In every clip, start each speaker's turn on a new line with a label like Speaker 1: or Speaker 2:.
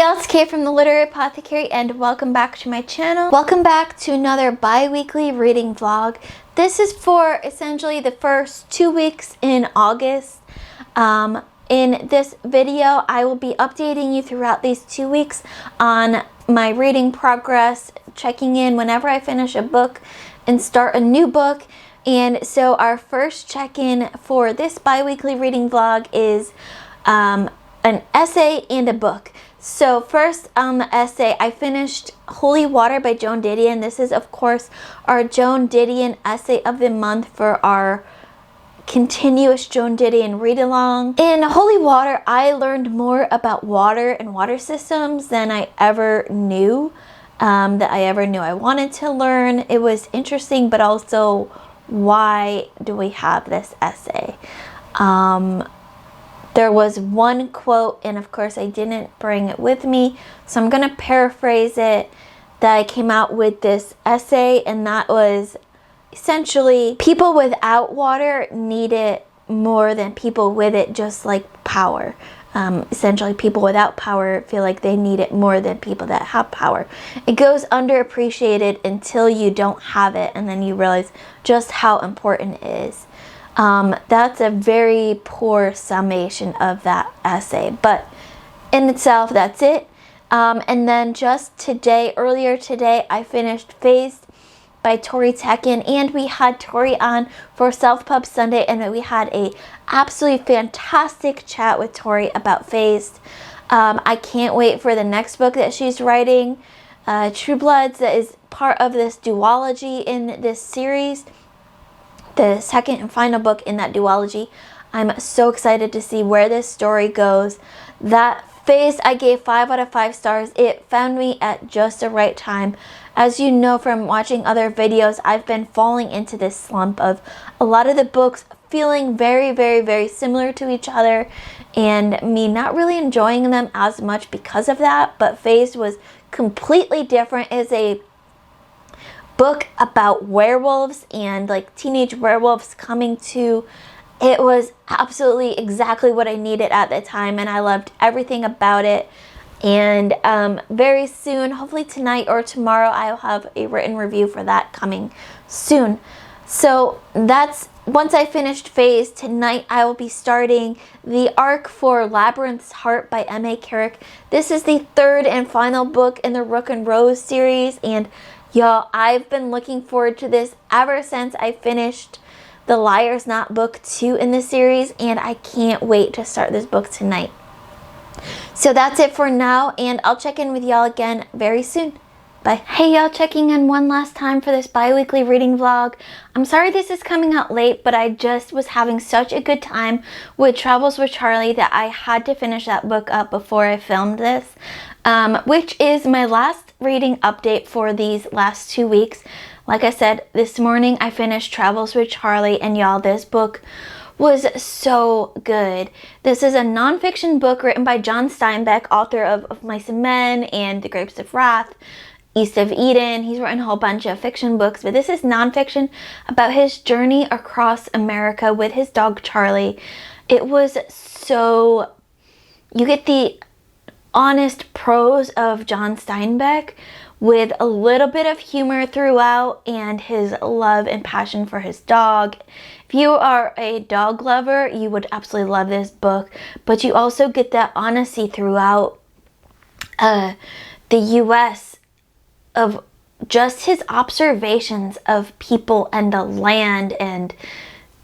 Speaker 1: y'all, it's Kay from the Literary Apothecary and welcome back to my channel. Welcome back to another bi-weekly reading vlog. This is for essentially the first 2 weeks in August. In this video, I will be updating you throughout these 2 weeks on my reading progress, checking in whenever I finish a book and start a new book. And so our first check-in for this bi-weekly reading vlog is an essay and a book. So first on the essay, I finished Holy Water by Joan Didion. This is, of course, our Joan Didion essay of the month for our continuous Joan Didion read-along. In Holy Water, I learned more about water and water systems than I ever knew, I wanted to learn. It was interesting, but also, why do we have this essay? There was one quote, and of course I didn't bring it with me, so I'm going to paraphrase it, that I came out with this essay, and that was essentially, people without water need it more than people with it, just like power. Essentially, people without power feel like they need it more than people that have power. It goes underappreciated until you don't have it, and then you realize just how important it is. That's a very poor summation of that essay, but in itself, that's it. And then just today, earlier today, I finished Phased by Tori Tekken, and we had Tori on for Self Pub Sunday, and we had a absolutely fantastic chat with Tori about Phased. I can't wait for the next book that she's writing, True Bloods, that is part of this duology in this series. The second and final book in that duology. I'm so excited to see where this story goes. That Phase I gave 5 out of 5 stars. It found me at just the right time. As you know from watching other videos, I've been falling into this slump of a lot of the books feeling very similar to each other, and me not really enjoying them as much because of that. But Phase was completely different. It's a book about werewolves and like teenage werewolves coming to. It was absolutely exactly what I needed at the time, and I loved everything about it. And very soon, hopefully tonight or tomorrow, I'll have a written review for that coming soon. So that's, once I finished Phase, tonight I will be starting the arc for Labyrinth's Heart by M.A. Carrick. This is the third and final book in the Rook and Rose series, and y'all, I've been looking forward to this ever since I finished The Liar's Knot book 2 in the series, and I can't wait to start this book tonight. So that's it for now, and I'll check in with y'all again very soon. Bye. Hey y'all, checking in one last time for this bi-weekly reading vlog. I'm sorry this is coming out late, but I just was having such a good time with Travels with Charley that I had to finish that book up before I filmed this, which is my last reading update for these last 2 weeks. Like I said, this morning I finished Travels with Charley, and y'all, this book was so good. This is a nonfiction book written by John Steinbeck, author of Mice and Men and The Grapes of Wrath, East of Eden. He's written a whole bunch of fiction books, but this is nonfiction about his journey across America with his dog Charley. It was so, you get the honest prose of John Steinbeck with a little bit of humor throughout, and his love and passion for his dog. If you are a dog lover, you would absolutely love this book, but you also get that honesty throughout the U.S. of just his observations of people and the land, and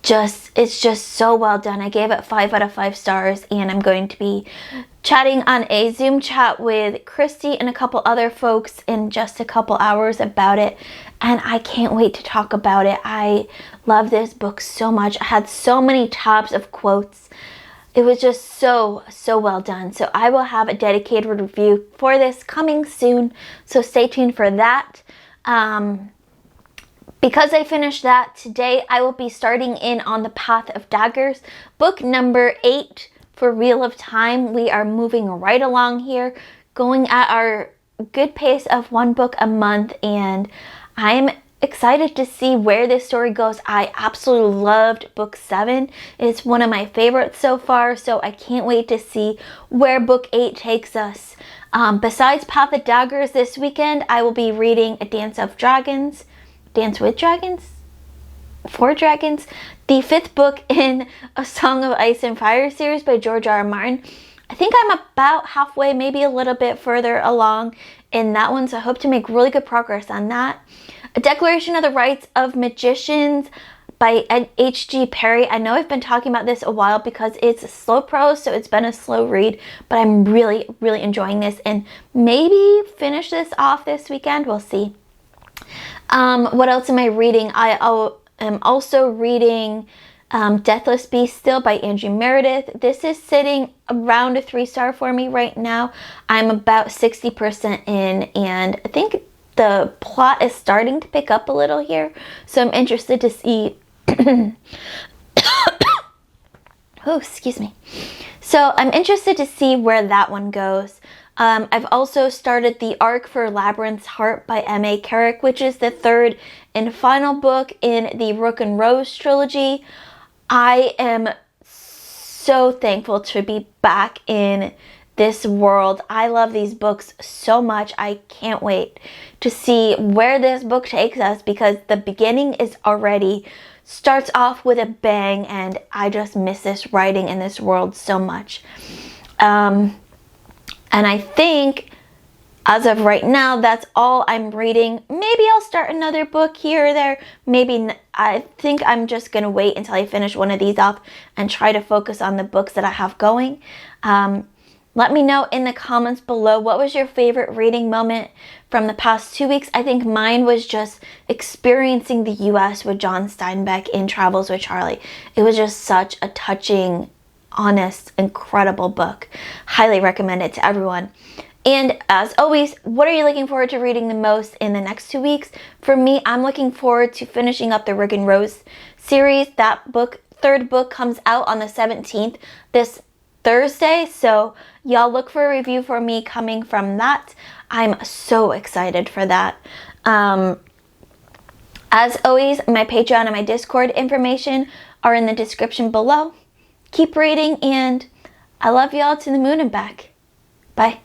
Speaker 1: it's just so well done. I gave it 5 out of 5 stars, and I'm going to be chatting on a Zoom chat with Christy and a couple other folks in just a couple hours about it, and I can't wait to talk about it. I love this book so much. I had so many tabs of quotes. It was just so well done. So I will have a dedicated review for this coming soon, so stay tuned for that. Because I finished that today, I will be starting in on The Path of Daggers, book number 8 for Wheel of Time. We are moving right along here, going at our good pace of 1 book a month, and I'm excited to see where this story goes. I absolutely loved book 7. It's one of my favorites so far, so I can't wait to see where book 8 takes us. Besides Path of Daggers this weekend, I will be reading A Dance with Dragons, for Dragons, the 5th book in A Song of Ice and Fire series by George R. R. Martin. I think I'm about halfway, maybe a little bit further along in that one, so I hope to make really good progress on that. A Declaration of the Rights of Magicians by H.G. Perry. I know I've been talking about this a while because it's a slow prose, so it's been a slow read, but I'm really, really enjoying this and maybe finish this off this weekend. We'll see. What else am I reading? I am also reading Deathless Beast still by Angie Meredith. This is sitting around a 3-star for me right now. I'm about 60% in, and I think the plot is starting to pick up a little here, so I'm interested to see oh, excuse me. So I'm interested to see where that one goes. I've also started the arc for Labyrinth's Heart by M.A. Carrick, which is the 3rd and final book in the Rook and Rose trilogy. I am so thankful to be back in this world. I love these books so much. I can't wait to see where this book takes us, because the beginning is already starts off with a bang, and I just miss this writing in this world so much. And I think as of right now, that's all I'm reading. Maybe I'll start another book here or there. Maybe I think I'm just going to wait until I finish one of these off and try to focus on the books that I have going. Let me know in the comments below, what was your favorite reading moment from the past 2 weeks? I think mine was just experiencing the US with John Steinbeck in Travels with Charley. It was just such a touching, honest, incredible book. Highly recommend it to everyone. And as always, what are you looking forward to reading the most in the next 2 weeks? For me, I'm looking forward to finishing up the Rook and Rose series. That book, 3rd book, comes out on the 17th, this Thursday, so y'all look for a review for me coming from that. I'm so excited for that. As always, my Patreon and my Discord information are in the description below. Keep reading, and I love y'all to the moon and back. Bye.